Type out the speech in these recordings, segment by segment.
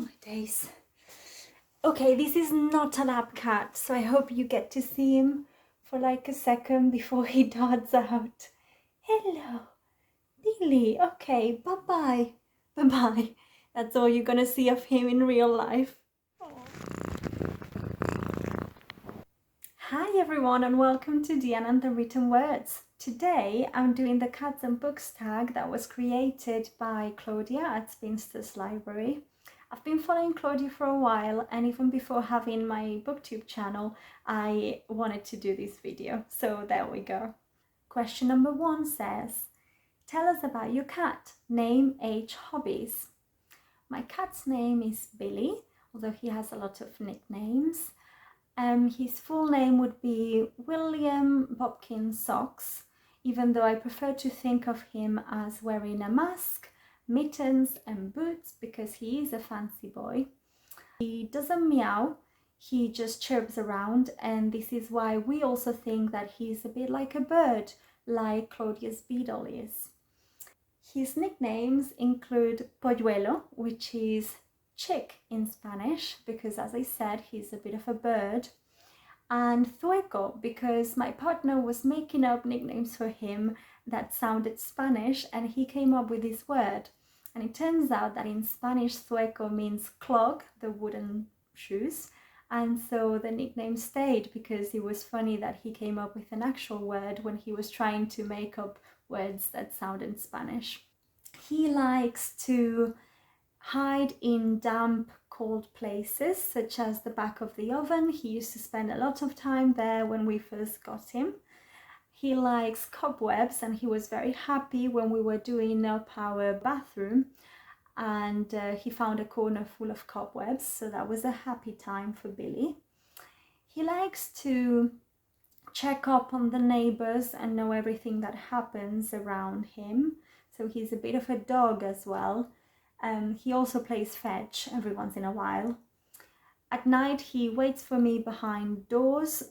my days. Okay, this is not a lab cat, so I hope you get to see him for like a second before he darts out. Hello, Billy. Okay, bye-bye. Bye-bye. That's all you're gonna see of him in real life. Hi everyone and welcome to Diana and the Written Words. Today I'm doing the Cats and Books tag that was created by Claudia at Spinster's Library. I've been following Claudia for a while, and even before having my booktube channel I wanted to do this video, so there we go. Question number 1 says, tell us about your cat, name, age, hobbies. My cat's name is Billy, although he has a lot of nicknames. His full name would be William Bobkin Socks, even though I prefer to think of him as wearing a mask, mittens and boots because he is a fancy boy. He doesn't meow, he just chirps around, and this is why we also think that he's a bit like a bird, like Claudia's beetle is. His nicknames include Polluelo, which is chick in Spanish, because as I said, he's a bit of a bird, and Thueco, because my partner was making up nicknames for him that sounded Spanish, and he came up with this word. And it turns out that in Spanish, Thueco means clog, the wooden shoes, and so the nickname stayed because it was funny that he came up with an actual word when he was trying to make up words that sounded Spanish. He likes to hide in damp, cold places, such as the back of the oven. He used to spend a lot of time there when we first got him. He likes cobwebs, and he was very happy when we were doing up our bathroom and he found a corner full of cobwebs, so that was a happy time for Billy. He likes to check up on the neighbors and know everything that happens around him, so he's a bit of a dog as well. He also plays fetch every once in a while. At night he waits for me behind doors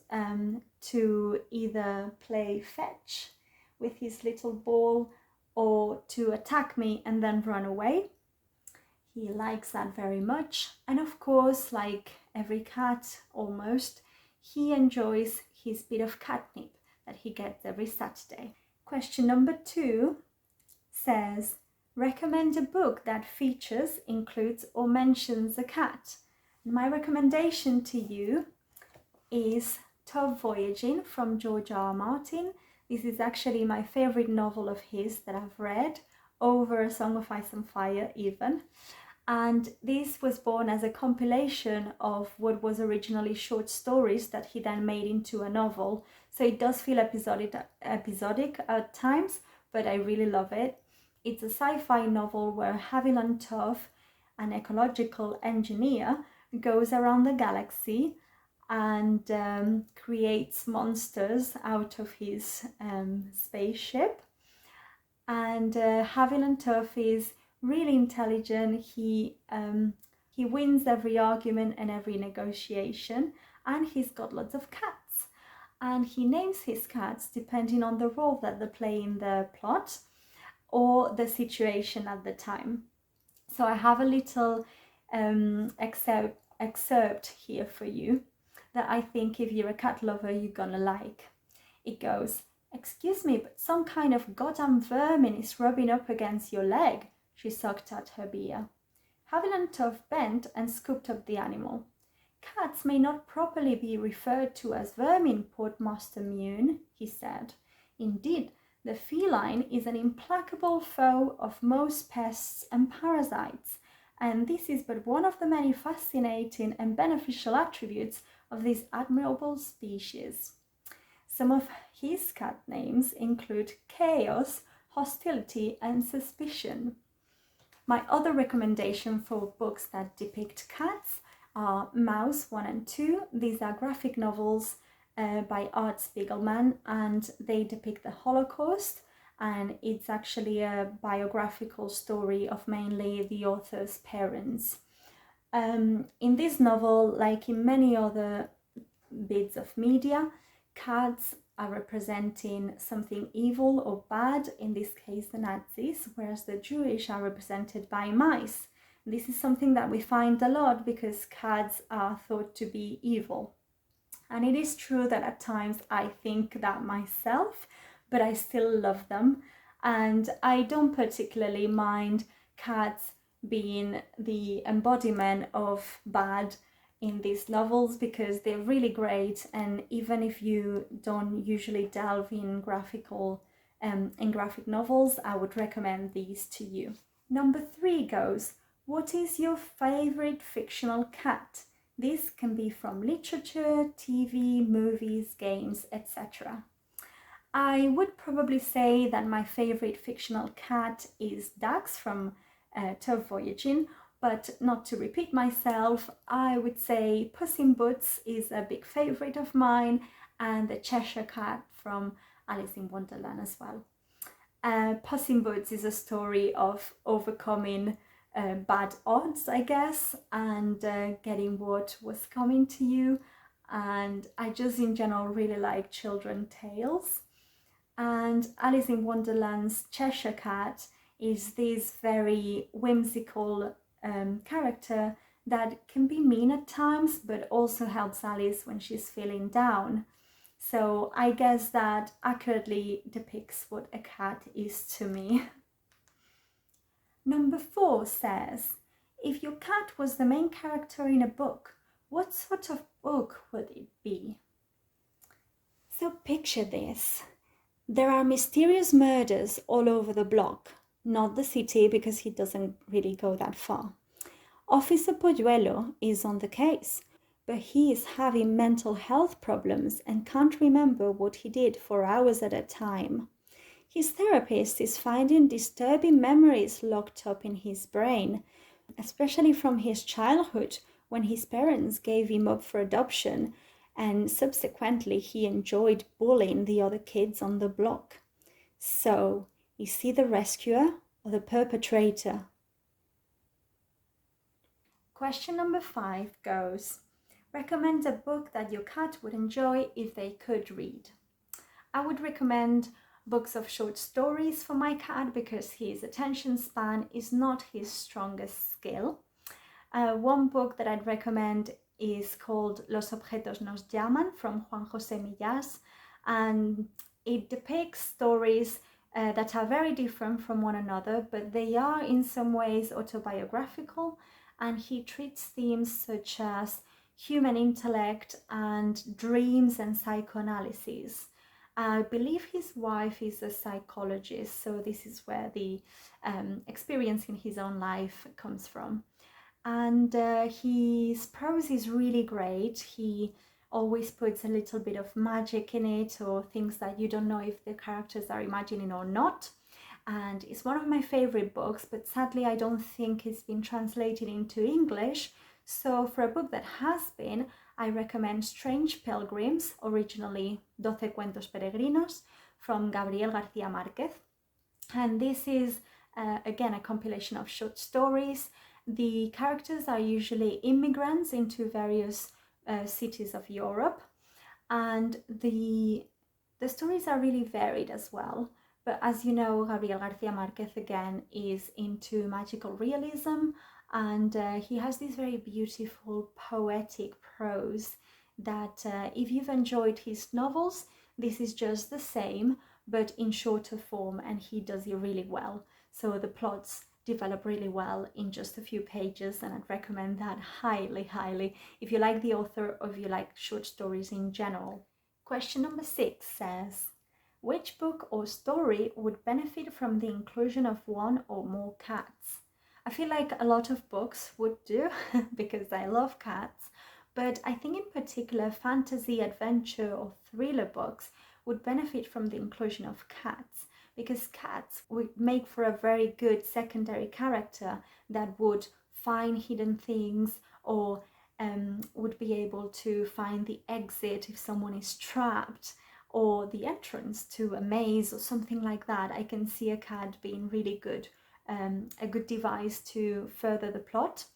to either play fetch with his little ball or to attack me and then run away. He likes that very much, and of course, like every cat almost, he enjoys his bit of catnip that he gets every Saturday. Question number 2 says, recommend a book that features, includes or mentions a cat. My recommendation to you is Voyaging from George R. Martin. This is actually my favorite novel of his that I've read, over A Song of Ice and Fire even. And this was born as a compilation of what was originally short stories that he then made into a novel. So it does feel episodic at times, but I really love it. It's a sci-fi novel where Haviland Tuff, an ecological engineer, goes around the galaxy and creates monsters out of his spaceship. And Haviland Tuff is really intelligent. He wins every argument and every negotiation, and he's got lots of cats. And he names his cats depending on the role that they play in the plot or the situation at the time. So I have a little excerpt here for you that I think if you're a cat lover, you're gonna like. It goes, excuse me, but some kind of goddamn vermin is rubbing up against your leg. She sucked at her beer. Haviland Tuff bent and scooped up the animal. Cats may not properly be referred to as vermin, Port Master Mune, he said. Indeed, the feline is an implacable foe of most pests and parasites, and this is but one of the many fascinating and beneficial attributes of this admirable species. Some of his cat names include Chaos, Hostility, and Suspicion. My other recommendation for books that depict cats are Mouse 1 and 2. These are graphic novels by Art Spiegelman, and they depict the Holocaust, and it's actually a biographical story of mainly the author's parents. In this novel, like in many other bits of media, cats are representing something evil or bad, in this case the Nazis, whereas the Jewish are represented by mice. This is something that we find a lot because cats are thought to be evil. And it is true that at times I think that myself, but I still love them. And I don't particularly mind cats being the embodiment of bad in these novels because they're really great. And even if you don't usually delve in graphic novels, I would recommend these to you. Number 3 goes, what is your favorite fictional cat? This can be from literature, TV, movies, games, etc. I would probably say that my favorite fictional cat is Dax from Voyaging, but not to repeat myself, I would say Puss in Boots is a big favorite of mine, and the Cheshire Cat from Alice in Wonderland as well. Puss in Boots is a story of overcoming bad odds, I guess, and getting what was coming to you. And I just in general really like children's tales. And Alice in Wonderland's Cheshire Cat is this very whimsical character that can be mean at times, but also helps Alice when she's feeling down. So I guess that accurately depicts what a cat is to me. Number 4 says, if your cat was the main character in a book, what sort of book would it be? So picture this. There are mysterious murders all over the block, not the city because he doesn't really go that far. Officer Polluelo is on the case, but he is having mental health problems and can't remember what he did for hours at a time. His therapist is finding disturbing memories locked up in his brain, especially from his childhood when his parents gave him up for adoption and subsequently he enjoyed bullying the other kids on the block. So, is he the rescuer or the perpetrator? Question number 5 goes, recommend a book that your cat would enjoy if they could read. I would recommend books of short stories for my cat because his attention span is not his strongest skill. One book that I'd recommend is called Los objetos nos llaman from Juan José Millás, and it depicts stories that are very different from one another, but they are in some ways autobiographical, and he treats themes such as human intellect and dreams and psychoanalysis. I believe his wife is a psychologist, so this is where the experience in his own life comes from. And his prose is really great. He always puts a little bit of magic in it, or things that you don't know if the characters are imagining or not. And it's one of my favorite books, but sadly I don't think it's been translated into English. So for a book that has been, I recommend Strange Pilgrims, originally 12 Cuentos Peregrinos, from Gabriel García Márquez. And this is, again, a compilation of short stories. The characters are usually immigrants into various cities of Europe. And the stories are really varied as well. But as you know, Gabriel García Márquez, again, is into magical realism, and he has this very beautiful poetic prose that if you've enjoyed his novels, this is just the same, but in shorter form, and he does it really well. So the plots develop really well in just a few pages, and I'd recommend that highly, highly if you like the author or if you like short stories in general. Question number 6 says, which book or story would benefit from the inclusion of one or more cats? I feel like a lot of books would do because I love cats, but I think in particular fantasy, adventure or thriller books would benefit from the inclusion of cats, because cats would make for a very good secondary character that would find hidden things or would be able to find the exit if someone is trapped, or the entrance to a maze or something like that. I can see a cat being really good, a good device to further the plot.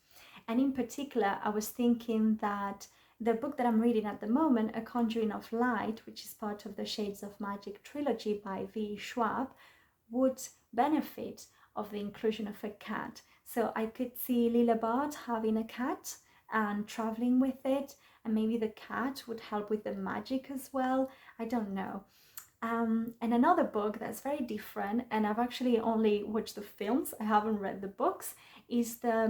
And in particular, I was thinking that the book that I'm reading at the moment, A Conjuring of Light, which is part of the Shades of Magic trilogy by V. Schwab, would benefit of the inclusion of a cat. So I could see Lillebart having a cat and traveling with it, and maybe the cat would help with the magic as well. I don't know. And another book that's very different, and I've actually only watched the films, I haven't read the books, is the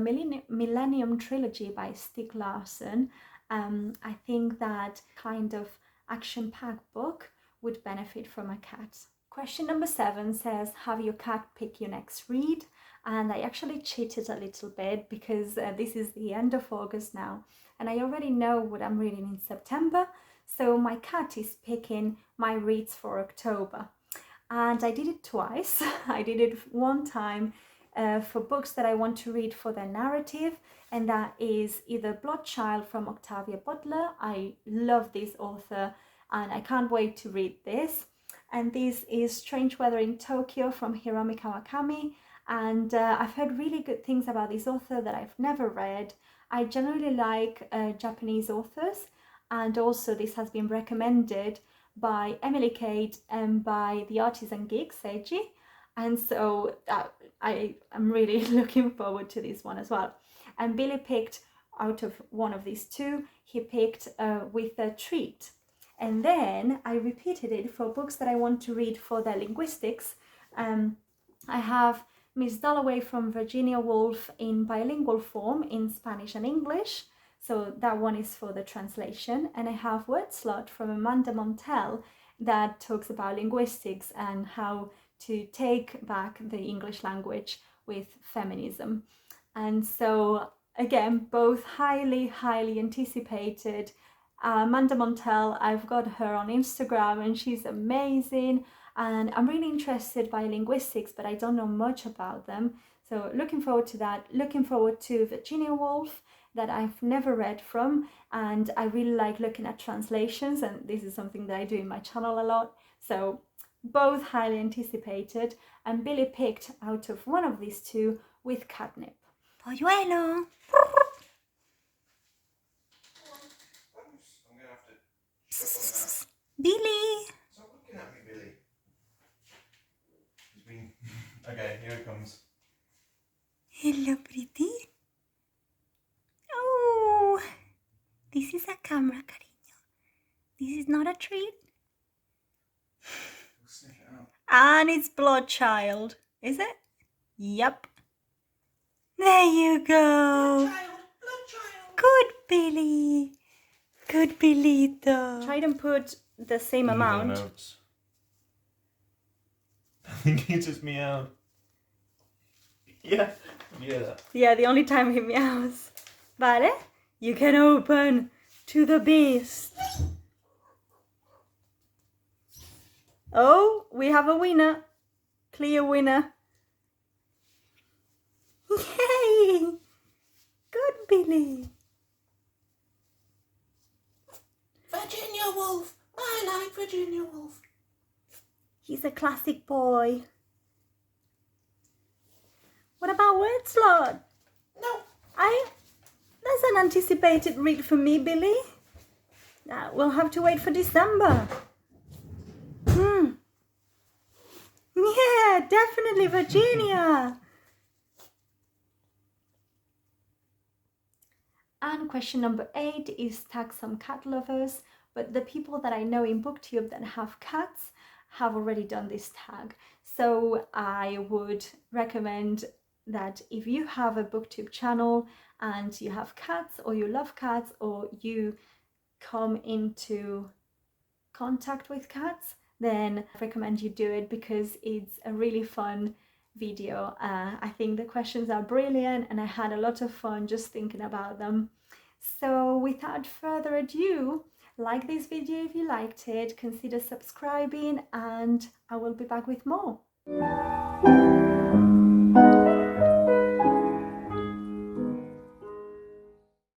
Millennium Trilogy by Stieg Larsson. I think that kind of action-packed book would benefit from a cat. Question number 7 says, have your cat pick your next read? And I actually cheated a little bit because this is the end of August now, and I already know what I'm reading in September. So my cat is picking my reads for October. And I did it twice. I did it one time for books that I want to read for their narrative, and that is either Bloodchild from Octavia Butler. I love this author and I can't wait to read this. And this is Strange Weather in Tokyo from Hiromi Kawakami. And I've heard really good things about this author that I've never read. I generally like Japanese authors, and also this has been recommended by Emily Kate and by the Artisan Geek, Seiji. And so I'm really looking forward to this one as well. And Billy picked out of one of these two, he picked With a Treat. And then I repeated it for books that I want to read for the linguistics. I have Miss Dalloway from Virginia Woolf in bilingual form in Spanish and English. So that one is for the translation. And I have Word Slot from Amanda Montell that talks about linguistics and how to take back the English language with feminism. And so again, both highly anticipated. Amanda Montell, I've got her on Instagram and she's amazing. And I'm really interested by linguistics, but I don't know much about them. So looking forward to that. Looking forward to Virginia Woolf that I've never read from. And I really like looking at translations. And this is something that I do in my channel a lot. So both highly anticipated. And Billy picked out of one of these two With Catnip. Polluelo! Billy! Stop looking at me, Billy. He's been... Okay, here it comes. Hello, pretty. Oh, this is a camera, cariño. This is not a treat. We'll sniff it out. And it's Bloodchild, is it? Yep. There you go. Bloodchild. Good Billy. Good Billito. Try and put the same amount. I think he just meowed. Yeah. Yeah. Yeah, the only time he meows. Vale, you can open to the beast. Oh, we have a winner. Clear winner. Yay! Good Billy. Virginia Woolf. I like Virginia Woolf. He's a classic boy. What about Word Slot? No. That's an anticipated read for me, Billy. We'll have to wait for December. Yeah, definitely Virginia. And question number 8 is tag some cat lovers, but the people that I know in BookTube that have cats have already done this tag. So I would recommend that if you have a BookTube channel and you have cats, or you love cats, or you come into contact with cats, then I recommend you do it because it's a really fun video. I think the questions are brilliant and I had a lot of fun just thinking about them. So without further ado, like this video if you liked it, consider subscribing, and I will be back with more.